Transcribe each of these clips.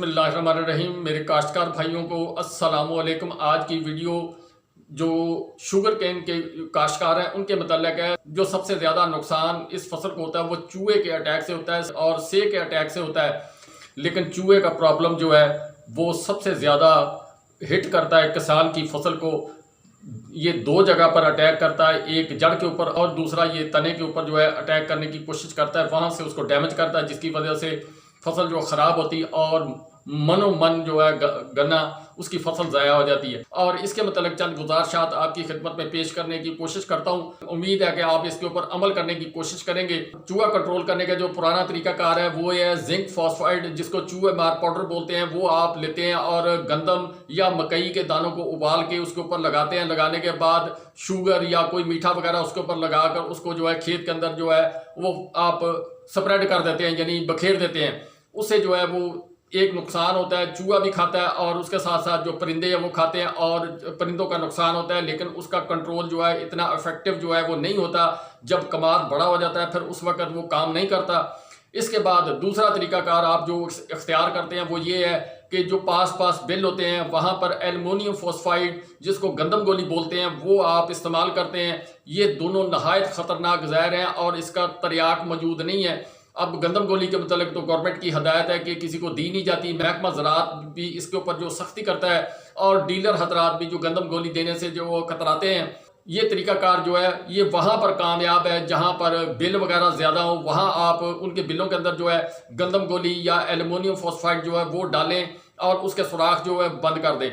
बिस्मिल्लाहिर्रहमानिर्रहीम। मेरे काश्तकार भाइयों को अस्सलामुअलैकुम। आज की वीडियो जो शुगर केन के काश्तकार हैं उनके मतलब है। जो सबसे ज़्यादा नुकसान इस फसल को होता है वो चूहे के अटैक से होता है और से के अटैक से होता है। लेकिन चूहे का प्रॉब्लम जो है वो सबसे ज़्यादा हिट करता है किसान की फसल को। ये दो जगह पर अटैक करता है, एक जड़ के ऊपर और दूसरा ये तने के ऊपर जो है अटैक करने की कोशिश करता है, वहाँ से उसको डैमेज करता है, जिसकी वजह से फसल जो ख़राब होती है और मनो मन जो है गन्ना उसकी फसल ज़ाया हो जाती है। और इसके मतलब चंद गुजारिशात आपकी खिदमत में पेश करने की कोशिश करता हूँ। उम्मीद है कि आप इसके ऊपर अमल करने की कोशिश करेंगे। चूहा कंट्रोल करने का जो पुराना तरीकाकार है वो है जिंक फॉस्फाइड, जिसको चूहे मार पाउडर बोलते हैं, वो आप लेते हैं और गंदम या मकई के दानों को उबाल के उसके ऊपर लगाते हैं। लगाने के बाद शुगर या कोई मीठा वगैरह उसके ऊपर लगाकर उसको जो है खेत के अंदर जो है वो आप स्प्रेड कर देते हैं, यानी बखेर देते हैं। उससे जो है वो एक नुकसान होता है, चूहा भी खाता है और उसके साथ साथ जो परिंदे हैं वो खाते हैं और परिंदों का नुकसान होता है। लेकिन उसका कंट्रोल जो है इतना इफेक्टिव जो है वो नहीं होता। जब कमार बड़ा हो जाता है फिर उस वक्त वो काम नहीं करता। इसके बाद दूसरा तरीकाकार आप जो इख्तियार करते हैं वो ये है कि जो पास बिल होते हैं वहाँ पर एल्युमिनियम फॉस्फाइड, जिसको गंदम गोली बोलते हैं, वो आप इस्तेमाल करते हैं। ये दोनों नहायत ख़तरनाक ज़हर हैं और इसका तरियाक मौजूद नहीं है। अब गंदम गोली के मतलब तो गवर्नमेंट की हदायत है कि किसी को दी नहीं जाती। महकमा ज़राअत भी इसके ऊपर जो सख्ती करता है और डीलर हजरात भी जो गंदम गोली देने से जो कतराते हैं। ये तरीकाकार जो है ये वहाँ पर कामयाब है जहाँ पर बिल वगैरह ज़्यादा हो, वहाँ आप उनके बिलों के अंदर जो है गंदम गोली या एल्युमिनियम फॉस्फाइड जो है वो डालें और उसके सुराख जो है बंद कर दें।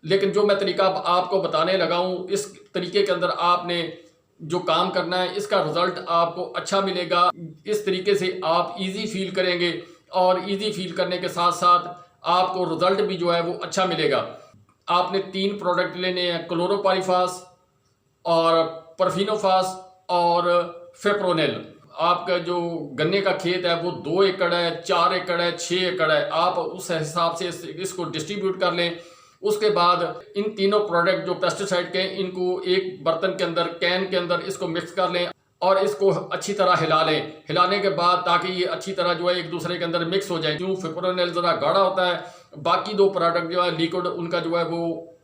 लेकिन जो मैं तरीका आपको बताने लगा हूँ, इस तरीके के अंदर आपने जो काम करना है इसका रिजल्ट आपको अच्छा मिलेगा। इस तरीके से आप इजी फील करेंगे और इजी फील करने के साथ साथ आपको रिजल्ट भी जो है वो अच्छा मिलेगा। आपने 3 प्रोडक्ट लेने हैं, क्लोरोपाइरिफास और परफिनोफास और फेप्रोनेल। आपका जो गन्ने का खेत है वो 2 एकड़ है, 4 एकड़ है, 6 एकड़ है, आप उस हिसाब से इसको डिस्ट्रीब्यूट कर लें। उसके बाद इन तीनों प्रोडक्ट जो पेस्टिसाइड के, इनको एक बर्तन के अंदर, कैन के अंदर इसको मिक्स कर लें और इसको अच्छी तरह हिला लें। हिलाने के बाद ताकि ये अच्छी तरह जो है एक दूसरे के अंदर मिक्स हो जाए। क्यों फिप्रोनिल ज़रा गाढ़ा होता है, बाकी 2 प्रोडक्ट जो है लिक्विड उनका जो है वो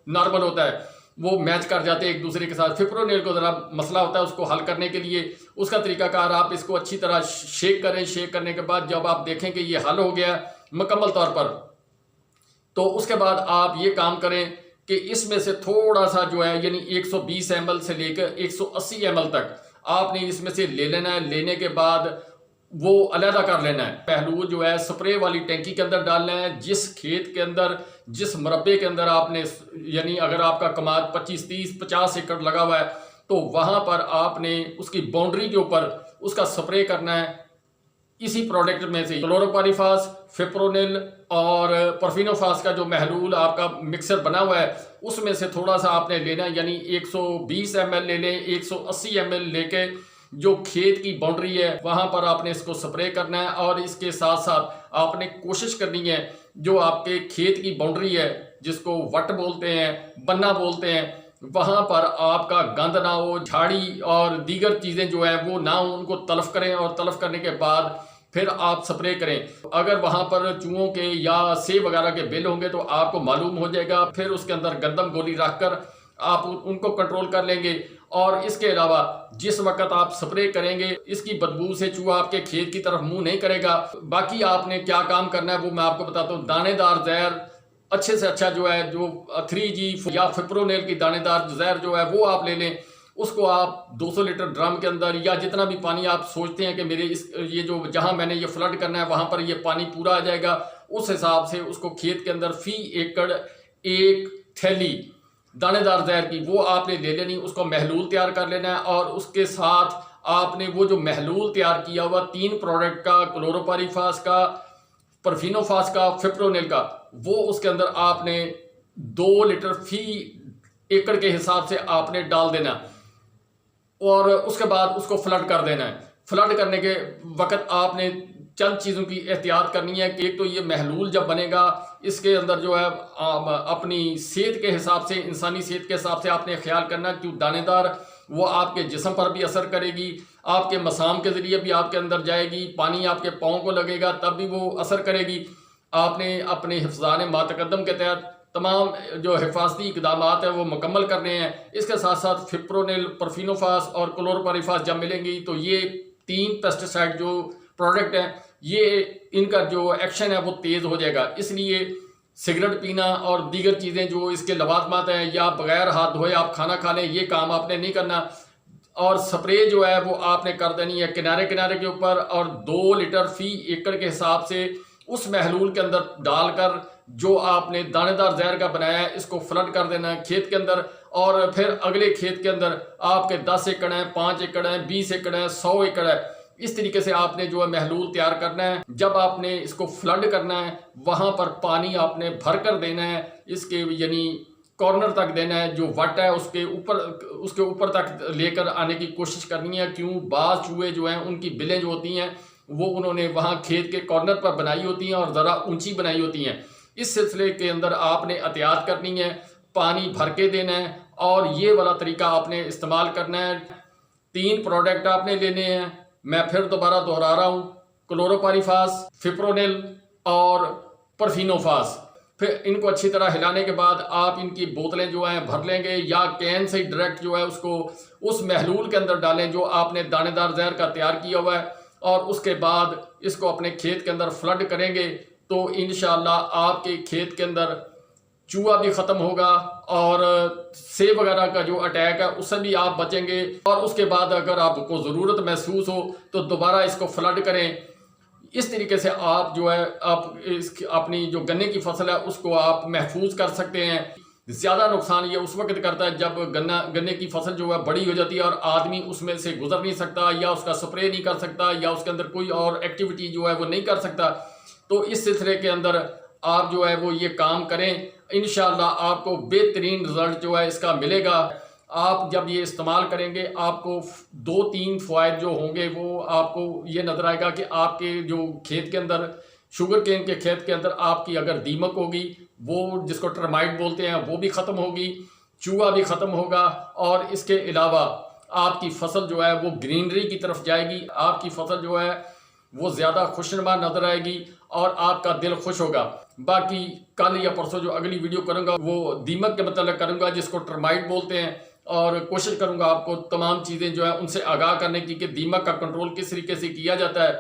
नॉर्मल होता है, वो मैच कर जाते हैं एक दूसरे के साथ। फिप्रोनिल को ज़रा मसला होता है, उसको हल करने के लिए उसका तरीकाकार आप इसको अच्छी तरह शेक करें। शेक करने के बाद जब आप देखें कि ये हल हो गया मुकम्मल तौर पर, तो उसके बाद आप ये काम करें कि इसमें से थोड़ा सा जो है यानी 120 ml से लेकर 180 ml तक आपने इसमें से ले लेना है। लेने के बाद वो अलहदा कर लेना है। पहलू जो है स्प्रे वाली टैंकी के अंदर डालना है। जिस खेत के अंदर, जिस मरबे के अंदर आपने, यानी अगर आपका कमाद 25, 30, 50 एकड़ लगा हुआ है तो वहाँ पर आपने उसकी बाउंड्री के ऊपर उसका स्प्रे करना है। इसी प्रोडक्ट में से क्लोरोपाइरिफास, फिप्रोनिल और परफिनोफास का जो महलूल आपका मिक्सर बना हुआ है उसमें से थोड़ा सा आपने लेना है, यानी 120 ml ले लें। 180 ml लेके जो खेत की बाउंड्री है वहाँ पर आपने इसको स्प्रे करना है। और इसके साथ साथ आपने कोशिश करनी है जो आपके खेत की बाउंड्री है, जिसको वट बोलते हैं, बन्ना बोलते हैं, वहाँ पर आपका गंद ना हो, झाड़ी और दीगर चीज़ें जो है वो ना हो, उनको तलफ करें और तलफ करने के बाद फिर आप स्प्रे करें। अगर वहाँ पर चूहों के या सेब वगैरह के बिल होंगे तो आपको मालूम हो जाएगा। फिर उसके अंदर गंदम गोली रखकर आप उनको कंट्रोल कर लेंगे। और इसके अलावा जिस वक्त आप स्प्रे करेंगे इसकी बदबू से चूहा आपके खेत की तरफ मुंह नहीं करेगा। बाकी आपने क्या काम करना है वो मैं आपको बताता हूँ। दानेदार जहर अच्छे से अच्छा जो है, जो 3G या फिप्रोनिल की दानेदार जहर जो है वो आप ले लें। उसको आप 200 लीटर ड्रम के अंदर या जितना भी पानी आप सोचते हैं कि मेरे ये जो जहां मैंने ये फ्लड करना है वहां पर ये पानी पूरा आ जाएगा, उस हिसाब से उसको खेत के अंदर फी एकड़ 1 थैली दानेदार जहर की वो आपने ले लेनी। उसको महलूल तैयार कर लेना है और उसके साथ आपने वो जो महलूल तैयार किया हुआ 3 प्रोडक्ट का, क्लोरोपाइरिफास का, परफिनोफास का, फिप्रोनिल का, वो उसके अंदर आपने 2 लीटर फी एकड़ के हिसाब से आपने डाल देना और उसके बाद उसको फ्लड कर देना है। फ्लड करने के वक्त आपने चंद चीज़ों की एहतियात करनी है कि एक तो ये महलूल जब बनेगा इसके अंदर जो है अपनी सेहत के हिसाब से, इंसानी सेहत के हिसाब से आपने ख्याल करना, क्यों दानेदार वो आपके जिस्म पर भी असर करेगी, आपके मसाम के ज़रिए भी आपके अंदर जाएगी, पानी आपके पाँव को लगेगा तब भी वो असर करेगी। आपने अपने हिफ़्ज़ान मातकद्दम के तहत तमाम जो हिफाजती इक़दामात है वो मुकम्मल करने हैं। इसके साथ साथ फिप्रोनिल, परफिनोफास और क्लोरोपाइरिफास जब मिलेंगी तो ये 3 पेस्टिसाइड जो प्रोडक्ट हैं, ये इनका जो एक्शन है वो तेज़ हो जाएगा। इसलिए सिगरेट पीना और दीगर चीज़ें जो इसके लवाजमात हैं, या बगैर हाथ धोए आप खाना खा लें, ये काम आपने नहीं करना। और स्प्रे जो है वो आपने कर देनी है किनारे किनारे के ऊपर, और 2 लीटर फी एकड़ के हिसाब से उस महलूल के अंदर डालकर जो आपने दानेदार जहर का बनाया है इसको फ्लड कर देना है खेत के अंदर। और फिर अगले खेत के अंदर आपके 10 एकड़ है, 5 एकड़ है, 20 एकड़ है, 100 एकड़ है, इस तरीके से आपने जो है महलूल तैयार करना है। जब आपने इसको फ्लड करना है वहां पर पानी आपने भर कर देना है, इसके यानी कॉर्नर तक देना है, जो वट है उसके ऊपर तक लेकर आने की कोशिश करनी है। क्यों, बाज चूहे जो हैं उनकी बिलें जो होती हैं वो उन्होंने वहाँ खेत के कॉर्नर पर बनाई होती हैं और ज़रा ऊंची बनाई होती हैं। इस सिलसिले के अंदर आपने एहतियात करनी है, पानी भर के देना है और ये वाला तरीका आपने इस्तेमाल करना है। 3 प्रोडक्ट आपने लेने हैं, मैं फिर दोबारा दोहरा रहा हूँ, क्लोरोपाइरिफास, फिप्रोनिल और परफिनोफास। फिर इनको अच्छी तरह हिलाने के बाद आप इनकी बोतलें जो हैं भर लेंगे, या कैन से डायरेक्ट जो है उसको उस महलूल के अंदर डालें जो आपने दानेदार जहर का तैयार किया हुआ है, और उसके बाद इसको अपने खेत के अंदर फ्लड करेंगे तो इंशाअल्लाह आपके खेत के अंदर चूहा भी ख़त्म होगा और सेब वगैरह का जो अटैक है उससे भी आप बचेंगे। और उसके बाद अगर आपको ज़रूरत महसूस हो तो दोबारा इसको फ्लड करें। इस तरीके से आप जो है आप अपनी जो गन्ने की फसल है उसको आप महफूज कर सकते हैं। ज़्यादा नुकसान ये उस वक्त करता है जब गन्ने की फसल जो है बड़ी हो जाती है और आदमी उसमें से गुजर नहीं सकता, या उसका स्प्रे नहीं कर सकता, या उसके अंदर कोई और एक्टिविटी जो है वो नहीं कर सकता। तो इस सिलसिले के अंदर आप जो है वो ये काम करें, इंशाअल्लाह आपको बेहतरीन रिजल्ट जो है इसका मिलेगा। आप जब ये इस्तेमाल करेंगे आपको 2-3 फ़वाइद जो होंगे वो आपको ये नज़र आएगा कि आपके जो खेत के अंदर शुगर केन के खेत के अंदर आपकी अगर दीमक होगी, वो जिसको टर्माइट बोलते हैं, वो भी ख़त्म होगी, चूहा भी ख़त्म होगा, और इसके अलावा आपकी फसल जो है वो ग्रीनरी की तरफ जाएगी, आपकी फसल जो है वो ज़्यादा खुशनुमा नज़र आएगी और आपका दिल खुश होगा। बाकी कल या परसों जो अगली वीडियो करूँगा वो दीमक के मतलब करूँगा जिसको टर्माइट बोलते हैं, और कोशिश करूँगा आपको तमाम चीज़ें जो है उनसे आगाह करने की कि दीमक का कंट्रोल किस तरीके से किया जाता है।